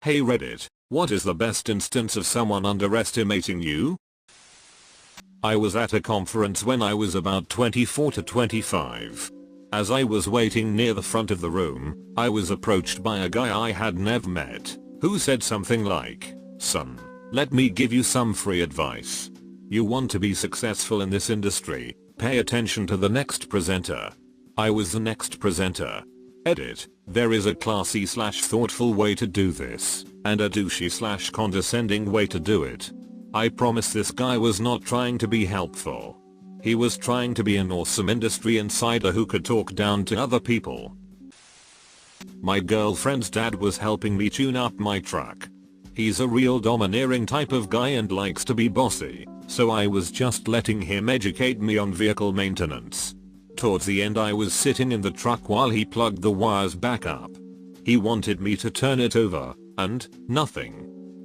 Hey Reddit, what is the best instance of someone underestimating you? I was at a conference when I was about 24 to 25. As I was waiting near the front of the room, I was approached by a guy I had never met, who said something like, "Son, let me give you some free advice. You want to be successful in this industry, pay attention to the next presenter." I was the next presenter. Edit, there is a classy/thoughtful way to do this, and a douchey/condescending way to do it. I promise this guy was not trying to be helpful. He was trying to be an awesome industry insider who could talk down to other people. My girlfriend's dad was helping me tune up my truck. He's a real domineering type of guy and likes to be bossy, so I was just letting him educate me on vehicle maintenance. Towards the end I was sitting in the truck while he plugged the wires back up. He wanted me to turn it over, and nothing.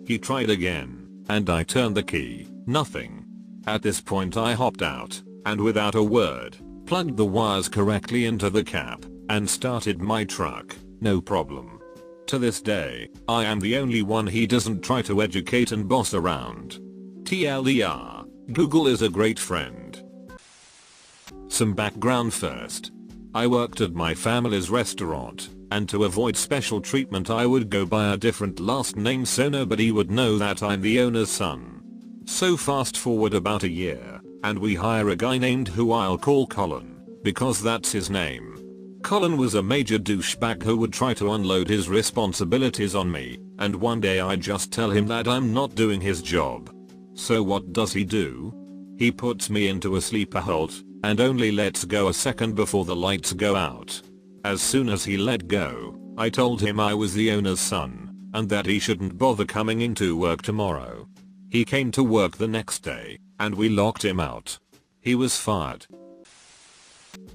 He tried again, and I turned the key, nothing. At this point I hopped out, and without a word, plugged the wires correctly into the cap, and started my truck, no problem. To this day, I am the only one he doesn't try to educate and boss around. TLDR, Google is a great friend. Some background first. I worked at my family's restaurant, and to avoid special treatment I would go by a different last name so nobody would know that I'm the owner's son. So fast forward about a year, and we hire a guy named who I'll call Colin, because that's his name. Colin was a major douchebag who would try to unload his responsibilities on me, and one day I just tell him that I'm not doing his job. So what does he do? He puts me into a sleeper hold, and only lets go a second before the lights go out. As soon as he let go, I told him I was the owner's son, and that he shouldn't bother coming into work tomorrow. He came to work the next day, and we locked him out. He was fired.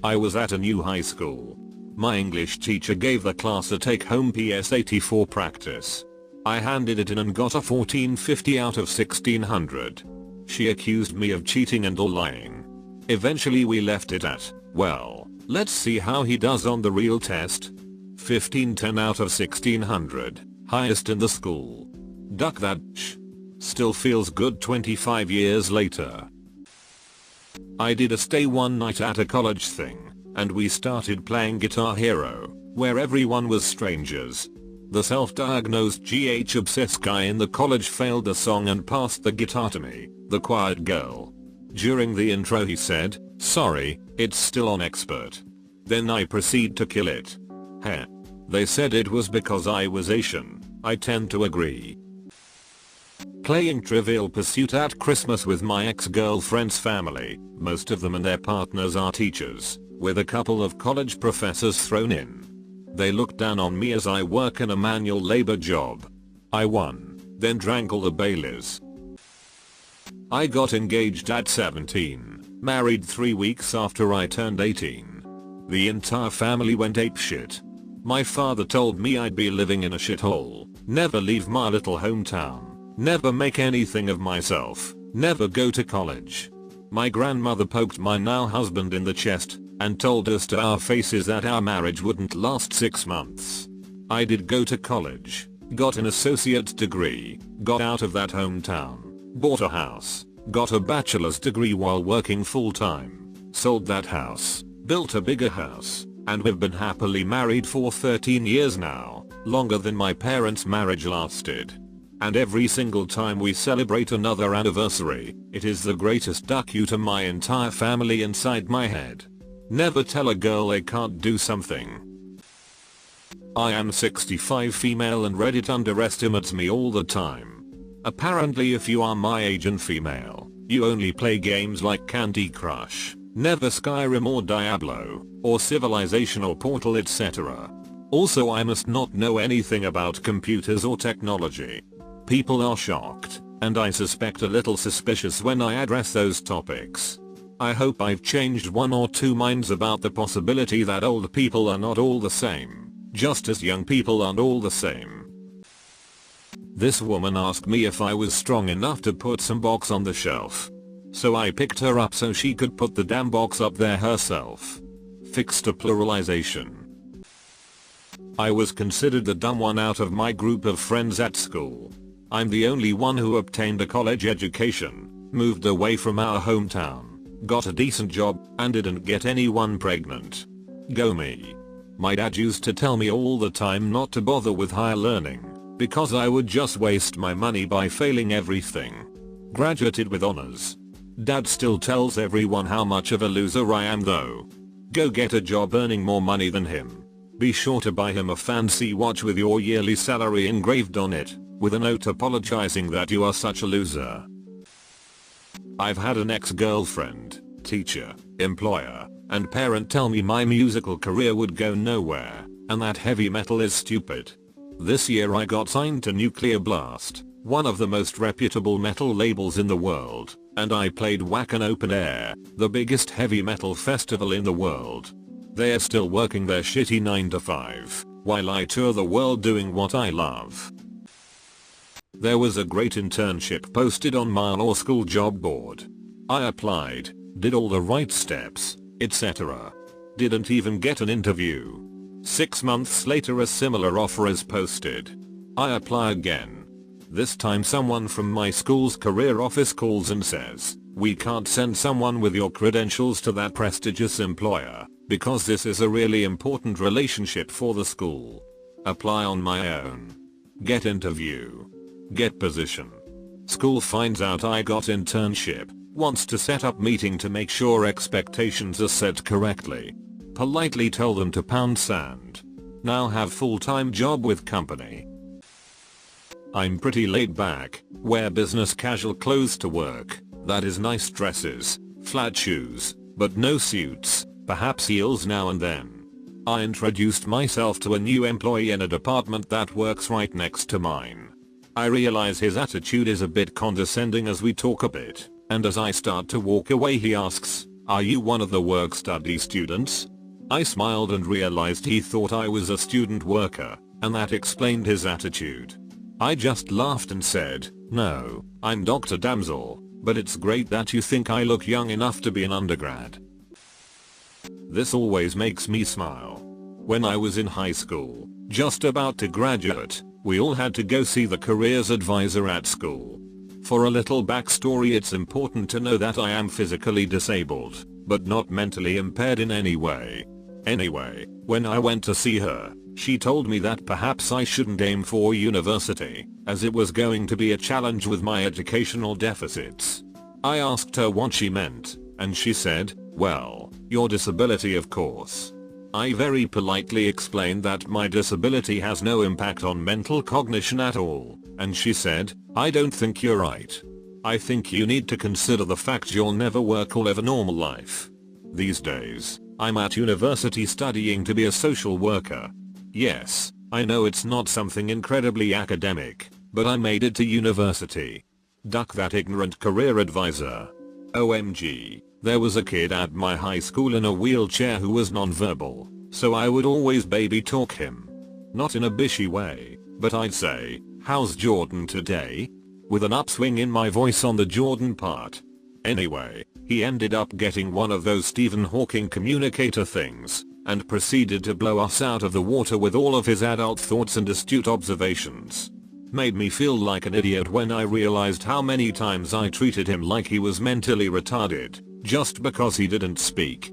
I was at a new high school. My English teacher gave the class a take-home PS84 practice. I handed it in and got a 1450 out of 1600. She accused me of cheating and lying. Eventually we left it at, well, let's see how he does on the real test. 1510 out of 1600, highest in the school. Duck that sh. Still feels good 25 years later. I did a stay one night at a college thing, and we started playing Guitar Hero, where everyone was strangers. The self-diagnosed GH obsessed guy in the college failed the song and passed the guitar to me, the quiet girl. During the intro he said, "Sorry, it's still on expert." Then I proceed to kill it. Heh. They said it was because I was Asian. I tend to agree. Playing Trivial Pursuit at Christmas with my ex-girlfriend's family, most of them and their partners are teachers, with a couple of college professors thrown in. They looked down on me as I work in a manual labor job. I won, then drank all the Baileys. I got engaged at 17, married 3 weeks after I turned 18. The entire family went apeshit. My father told me I'd be living in a shithole, never leave my little hometown, never make anything of myself, never go to college. My grandmother poked my now husband in the chest, and told us to our faces that our marriage wouldn't last 6 months. I did go to college, got an associate's degree, got out of that hometown, bought a house, got a bachelor's degree while working full-time, sold that house, built a bigger house, and we've been happily married for 13 years now, longer than my parents' marriage lasted. And every single time we celebrate another anniversary, it is the greatest duck you to my entire family inside my head. Never tell a girl they can't do something. I am 65 female and Reddit underestimates me all the time. Apparently if you are my age and female, you only play games like Candy Crush, never Skyrim or Diablo, or Civilization or Portal etc. Also I must not know anything about computers or technology. People are shocked, and I suspect a little suspicious when I address those topics. I hope I've changed 1 or 2 minds about the possibility that old people are not all the same, just as young people aren't all the same. This woman asked me if I was strong enough to put some box on the shelf. So I picked her up so she could put the damn box up there herself. Fixed a pluralization. I was considered the dumb one out of my group of friends at school. I'm the only one who obtained a college education, moved away from our hometown, got a decent job, and didn't get anyone pregnant. Go me. My dad used to tell me all the time not to bother with higher learning, because I would just waste my money by failing everything. Graduated with honors. Dad still tells everyone how much of a loser I am though. Go get a job earning more money than him. Be sure to buy him a fancy watch with your yearly salary engraved on it, with a note apologizing that you are such a loser. I've had an ex-girlfriend, teacher, employer, and parent tell me my musical career would go nowhere, and that heavy metal is stupid. This year I got signed to Nuclear Blast, one of the most reputable metal labels in the world, and I played Wacken Open Air, the biggest heavy metal festival in the world. They're still working their shitty 9 to 5, while I tour the world doing what I love. There was a great internship posted on my law school job board. I applied, did all the right steps, etc. Didn't even get an interview. 6 months later a similar offer is posted. I apply again. This time someone from my school's career office calls and says, "We can't send someone with your credentials to that prestigious employer, because this is a really important relationship for the school." Apply on my own. Get interview. Get position. School finds out I got internship, wants to set up meeting to make sure expectations are set correctly. Politely tell them to pound sand. Now have full-time job with company. I'm pretty laid back, wear business casual clothes to work, that is nice dresses, flat shoes, but no suits, perhaps heels now and then. I introduced myself to a new employee in a department that works right next to mine. I realize his attitude is a bit condescending as we talk a bit, and as I start to walk away he asks, "Are you one of the work-study students?" I smiled and realized he thought I was a student worker, and that explained his attitude. I just laughed and said, "No, I'm Dr. Damsel, but it's great that you think I look young enough to be an undergrad." This always makes me smile. When I was in high school, just about to graduate, we all had to go see the careers advisor at school. For a little backstory, it's important to know that I am physically disabled, but not mentally impaired in any way. Anyway, when I went to see her, she told me that perhaps I shouldn't aim for university, as it was going to be a challenge with my educational deficits. I asked her what she meant, and she said, "Well, your disability of course." I very politely explained that my disability has no impact on mental cognition at all, and she said, "I don't think you're right. I think you need to consider the fact you'll never work or live a normal life." These days, I'm at university studying to be a social worker. Yes, I know it's not something incredibly academic, but I made it to university. Duck that ignorant career advisor. OMG, there was a kid at my high school in a wheelchair who was nonverbal, so I would always baby talk him. Not in a bishy way, but I'd say, "How's Jordan today?" with an upswing in my voice on the Jordan part. Anyway, he ended up getting one of those Stephen Hawking communicator things, and proceeded to blow us out of the water with all of his adult thoughts and astute observations. Made me feel like an idiot when I realized how many times I treated him like he was mentally retarded, just because he didn't speak.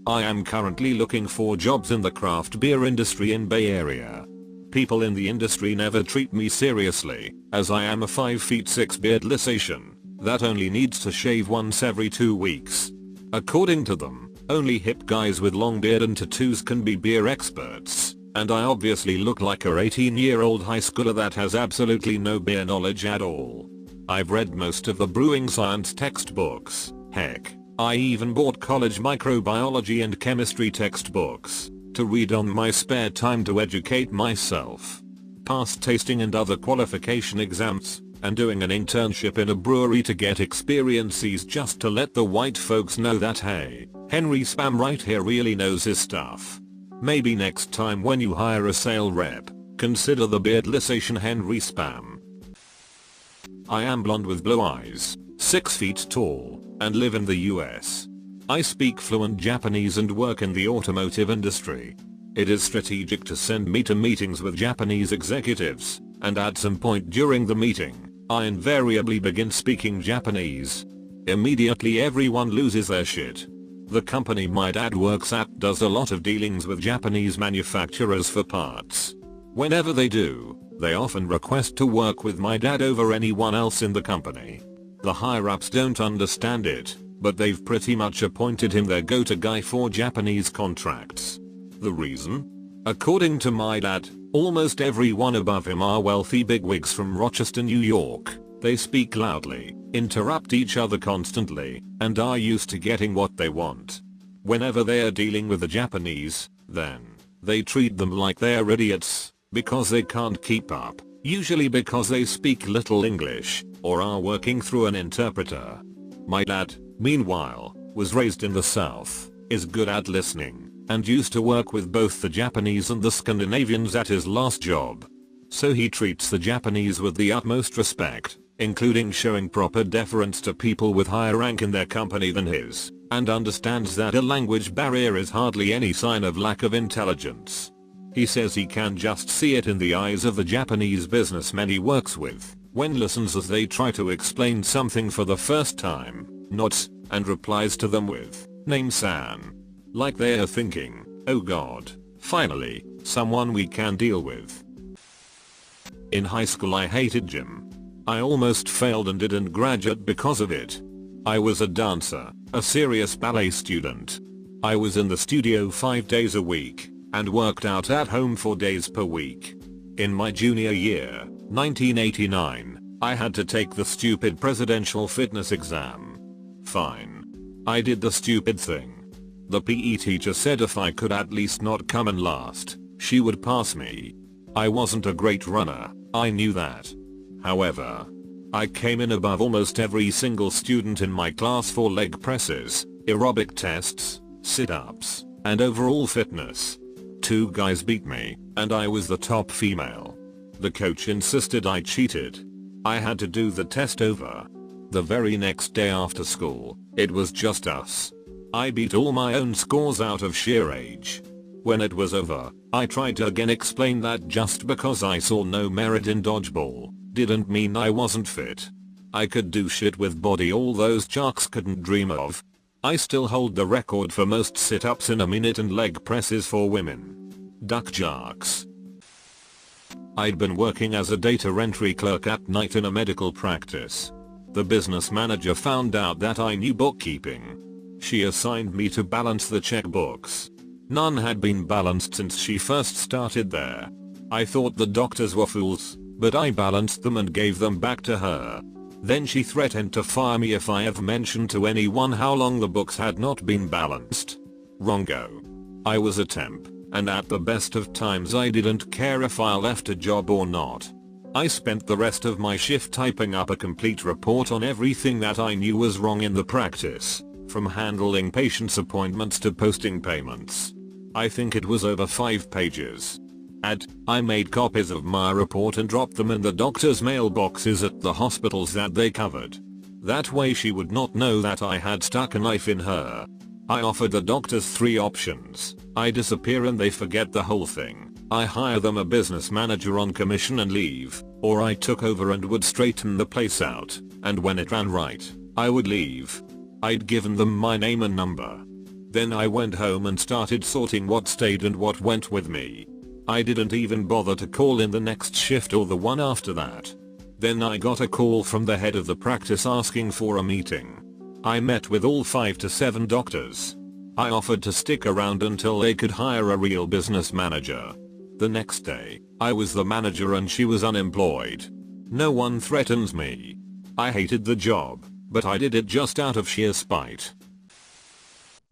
I am currently looking for jobs in the craft beer industry in Bay Area. People in the industry never treat me seriously, as I am a 5'6" beardless Asian that only needs to shave once every 2 weeks. According to them, only hip guys with long beard and tattoos can be beer experts, and I obviously look like a 18-year-old high schooler that has absolutely no beer knowledge at all. I've read most of the brewing science textbooks, heck, I even bought college microbiology and chemistry textbooks to read on my spare time to educate myself. Passed tasting and other qualification exams, and doing an internship in a brewery to get experiences just to let the white folks know that hey, Henry Spam right here really knows his stuff. Maybe next time when you hire a sale rep, consider the beardless Asian Henry Spam. I am blonde with blue eyes, 6 feet tall, and live in the US. I speak fluent Japanese and work in the automotive industry. It is strategic to send me to meetings with Japanese executives, and at some point during the meeting, I invariably begin speaking Japanese. Immediately everyone loses their shit. The company my dad works at does a lot of dealings with Japanese manufacturers for parts. Whenever they do, they often request to work with my dad over anyone else in the company. The higher-ups don't understand it, but they've pretty much appointed him their go-to guy for Japanese contracts. The reason? According to my dad, almost everyone above him are wealthy bigwigs from Rochester, New York. They speak loudly, interrupt each other constantly, and are used to getting what they want. Whenever they are dealing with the Japanese, then, they treat them like they're idiots, because they can't keep up, usually because they speak little English, or are working through an interpreter. My dad, meanwhile, was raised in the South, is good at listening, and used to work with both the Japanese and the Scandinavians at his last job. So he treats the Japanese with the utmost respect, including showing proper deference to people with higher rank in their company than his, and understands that a language barrier is hardly any sign of lack of intelligence. He says he can just see it in the eyes of the Japanese businessmen he works with, when listens as they try to explain something for the first time, nods, and replies to them with, "Name-san." Like they are thinking, "Oh god, finally, someone we can deal with." In high school I hated gym. I almost failed and didn't graduate because of it. I was a dancer, a serious ballet student. I was in the studio 5 days a week, and worked out at home 4 days per week. In my junior year, 1989, I had to take the stupid presidential fitness exam. Fine. I did the stupid thing. The PE teacher said if I could at least not come in last, she would pass me. I wasn't a great runner, I knew that. However, I came in above almost every single student in my class for leg presses, aerobic tests, sit-ups, and overall fitness. 2 guys beat me, and I was the top female. The coach insisted I cheated. I had to do the test over. The very next day after school, it was just us. I beat all my own scores out of sheer rage. When it was over, I tried to again explain that just because I saw no merit in dodgeball, didn't mean I wasn't fit. I could do shit with body all those jocks couldn't dream of. I still hold the record for most sit-ups in a minute and leg presses for women. Duck jocks. I'd been working as a data entry clerk at night in a medical practice. The business manager found out that I knew bookkeeping. She assigned me to balance the checkbooks. None had been balanced since she first started there. I thought the doctors were fools, but I balanced them and gave them back to her. Then she threatened to fire me if I ever mentioned to anyone how long the books had not been balanced. Wrongo. I was a temp, and at the best of times I didn't care if I left a job or not. I spent the rest of my shift typing up a complete report on everything that I knew was wrong in the practice, from handling patients' appointments to posting payments. I think it was over 5 pages. I made copies of my report and dropped them in the doctor's mailboxes at the hospitals that they covered. That way she would not know that I had stuck a knife in her. I offered the doctors 3 options. I disappear and they forget the whole thing. I hire them a business manager on commission and leave, or I took over and would straighten the place out, and when it ran right, I would leave. I'd given them my name and number. Then I went home and started sorting what stayed and what went with me. I didn't even bother to call in the next shift or the one after that. Then I got a call from the head of the practice asking for a meeting. I met with all 5 to 7 doctors. I offered to stick around until they could hire a real business manager. The next day, I was the manager and she was unemployed. No one threatens me. I hated the job, but I did it just out of sheer spite.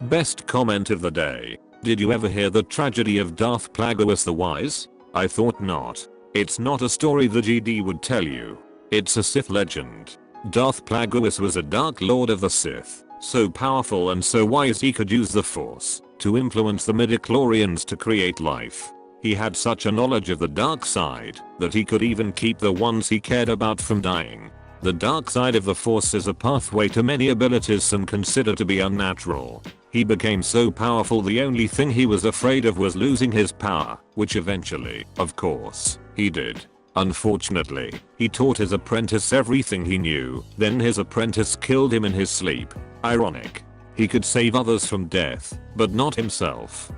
Best comment of the day. Did you ever hear the tragedy of Darth Plagueis the Wise? I thought not. It's not a story the GD would tell you. It's a Sith legend. Darth Plagueis was a Dark Lord of the Sith, so powerful and so wise he could use the Force to influence the midichlorians to create life. He had such a knowledge of the dark side that he could even keep the ones he cared about from dying. The dark side of the Force is a pathway to many abilities some consider to be unnatural. He became so powerful the only thing he was afraid of was losing his power, which eventually, of course, he did. Unfortunately, he taught his apprentice everything he knew, then his apprentice killed him in his sleep. Ironic. He could save others from death, but not himself.